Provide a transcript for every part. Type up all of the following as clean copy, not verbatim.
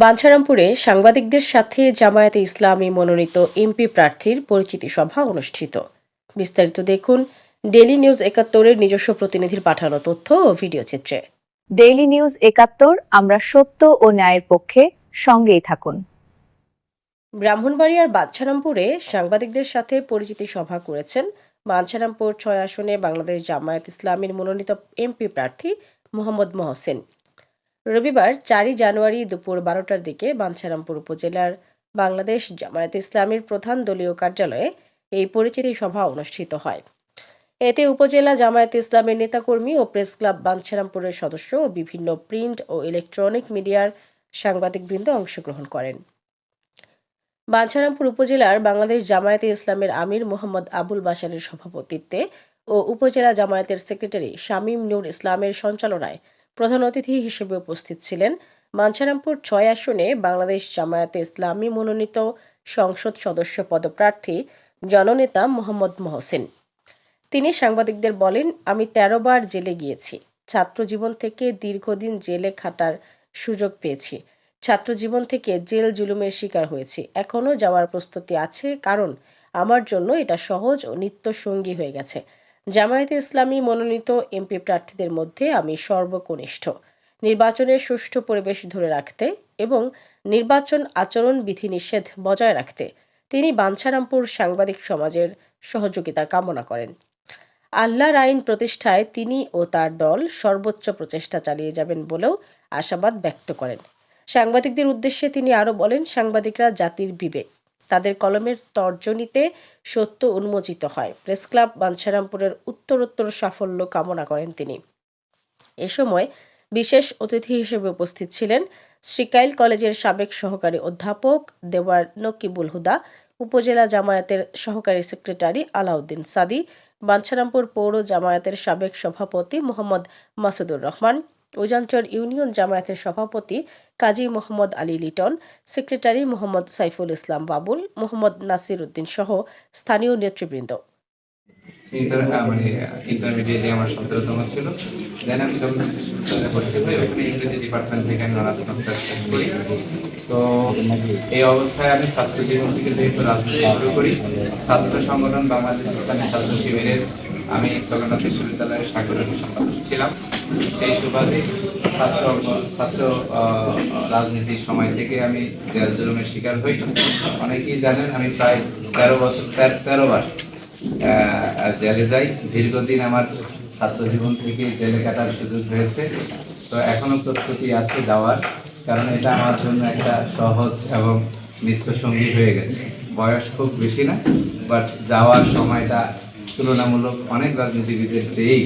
বাঞ্ছারামপুরে সাংবাদিকদের সাথে জামায়াতে ইসলামী মনোনীত এমপি প্রার্থীর পরিচিতি সভা অনুষ্ঠিত। বিস্তারিত দেখুন ডেইলি নিউজ ৭১-এর নিজস্ব প্রতিনিধির পাঠানো তথ্য ও ভিডিও চিত্রে। ডেইলি নিউজ ৭১, আমরা সত্য ও ন্যায়ের পক্ষে, সঙ্গেই থাকুন। ব্রাহ্মণবাড়িয়ার বাঞ্ছারামপুরে সাংবাদিকদের সাথে পরিচিতি সভা করেছেন বাঞ্ছারামপুর ৬ আসনে বাংলাদেশ জামায়াত ইসলামীর মনোনীত এমপি প্রার্থী মোহাম্মদ মহসিন। রবিবার ৪ জানুয়ারি দুপুর ১২টার দিকে বাঞ্ছারামপুর উপজেলার বাংলাদেশ জামায়াত ইসলামীর প্রধান দলীয় কার্যালয়ে এই পরিচিতি সভা অনুষ্ঠিত হয়। এতে উপজেলা জামায়াত ইসলামের নেতাকর্মী ও প্রেস ক্লাব বাঞ্ছারামপুরের সদস্য ও বিভিন্ন প্রিন্ট ও ইলেকট্রনিক মিডিয়ার সাংবাদিকবৃন্দ অংশগ্রহণ করেন। বাঞ্ছারামপুর উপজেলার বাংলাদেশ জামায়াতে ইসলামের আমির মোহাম্মদ আবুল বাশারের সভাপতিত্বে ও উপজেলা জামায়াতের সেক্রেটারি শামীম নূর ইসলামের সঞ্চালনায় প্রধান অতিথি হিসেবে উপস্থিত ছিলেন বাঞ্ছারামপুর ৬ আসনে বাংলাদেশ জামায়াতে ইসলামী মনোনীত সংসদ সদস্য পদপ্রার্থী জননেতা মোহাম্মদ মহসিন। তিনি সাংবাদিকদের বলেন, আমি ১৩ বার জেলে গিয়েছি। ছাত্র জীবন থেকে দীর্ঘদিন জেলে খাটার সুযোগ পেয়েছি। ছাত্র জীবন থেকে জেল জুলুমের শিকার হয়েছি। এখনও যাওয়ার প্রস্তুতি আছে, কারণ আমার জন্য এটা সহজ ও নিত্য সঙ্গী হয়ে গেছে। জামায়াতে ইসলামী মনোনীত এমপি প্রার্থীদের মধ্যে আমি সর্বকনিষ্ঠ। নির্বাচনের সুষ্ঠু পরিবেশ ধরে রাখতে এবং নির্বাচন আচরণ বিধিনিষেধ বজায় রাখতে তিনি বাঞ্ছারামপুর সাংবাদিক সমাজের সহযোগিতা কামনা করেন। আল্লাহর আইন প্রতিষ্ঠায় তিনি ও তার দল সর্বোচ্চ প্রচেষ্টা চালিয়ে যাবেন বলেও আশাবাদ ব্যক্ত করেন। সাংবাদিকদের উদ্দেশ্যে তিনি আরও বলেন, সাংবাদিকরা জাতির বিবেক। তাদের কলমের তর্জনীতে সত্য উন্মোচিত হয়। প্রেস ক্লাব বাঞ্ছারামপুরের উত্তরোত্তর সাফল্য কামনা করেন তিনি। এ সময় বিশেষ অতিথি হিসেবে উপস্থিত ছিলেন শ্রীকাইল কলেজের সাবেক সহকারী অধ্যাপক দেওয়ার নকিবুল হুদা, উপজেলা জামায়াতের সহকারী সেক্রেটারি আলাউদ্দিন সাদি, বাঞ্ছারামপুর পৌর জামায়াতের সাবেক সভাপতি মোহাম্মদ মাসুদুর রহমান, উজানচর ইউনিয়ন জামায়াতের সভাপতি কাজী মোহাম্মদ আলী লিটন, সেক্রেটারি মোহাম্মদ সাইফুল ইসলাম বাবুল, মোহাম্মদ নাসির উদ্দিন সহ স্থানীয় নেতৃবৃন্দ। ইন্টারমিডিয়েটে আমার ১৭তম ছিল। দেন আমি যখন ভর্তি হই, ওখানে ইংরেজি ডিপার্টমেন্ট থেকে আমি অনার্স মাস্টার্স শেষ করি। তো এই অবস্থায় আমি ছাত্র জীবন থেকে যেহেতু রাজনীতি শুরু করি, ছাত্র সংগঠন বাংলাদেশ ইসলামী ছাত্র শিবিরের আমি জগন্নাথ বিশ্ববিদ্যালয়ের সাংগঠনিক সম্পাদক ছিলাম। সেই সুবাদে ছাত্র রাজনীতির সময় থেকে আমি জেল জুলুমের শিকার হই। অনেকেই জানেন আমি প্রায় ১৩ বার জেলে যাই। দীর্ঘদিন আমার ছাত্র জীবন থেকে জেলে কাটার সুযোগ হয়েছে। তো এখনো প্রস্তুতি আছে যাওয়ার, কারণ এটা আমার জন্য একটা সহজ এবং নিত্য সঙ্গী হয়ে গেছে। বয়স খুব বেশি না, বাট যাওয়ার সময়টা তুলনামূলক অনেক রাজনীতিবিদের চেয়েই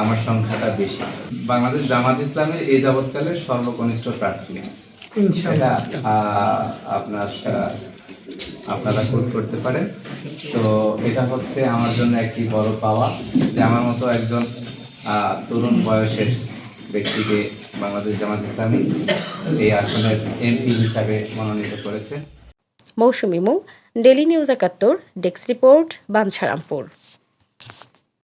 আমার সংখ্যাটা বেশি। বাংলাদেশ জামাত ইসলামের এই যাবৎকালের সর্বকনিষ্ঠ প্রার্থী এটা আপনারা করতে পারেন। তো এটা হচ্ছে আমার জন্য একটি বড় পাওয়া যে আমার মতো একজন তরুণ বয়সের ব্যক্তিকে বাংলাদেশ জামাত ইসলামী এই আসনের এমপি হিসাবে মনোনীত করেছে। Mousumi Mou, daily news ৭১, desk report, Bancharampur.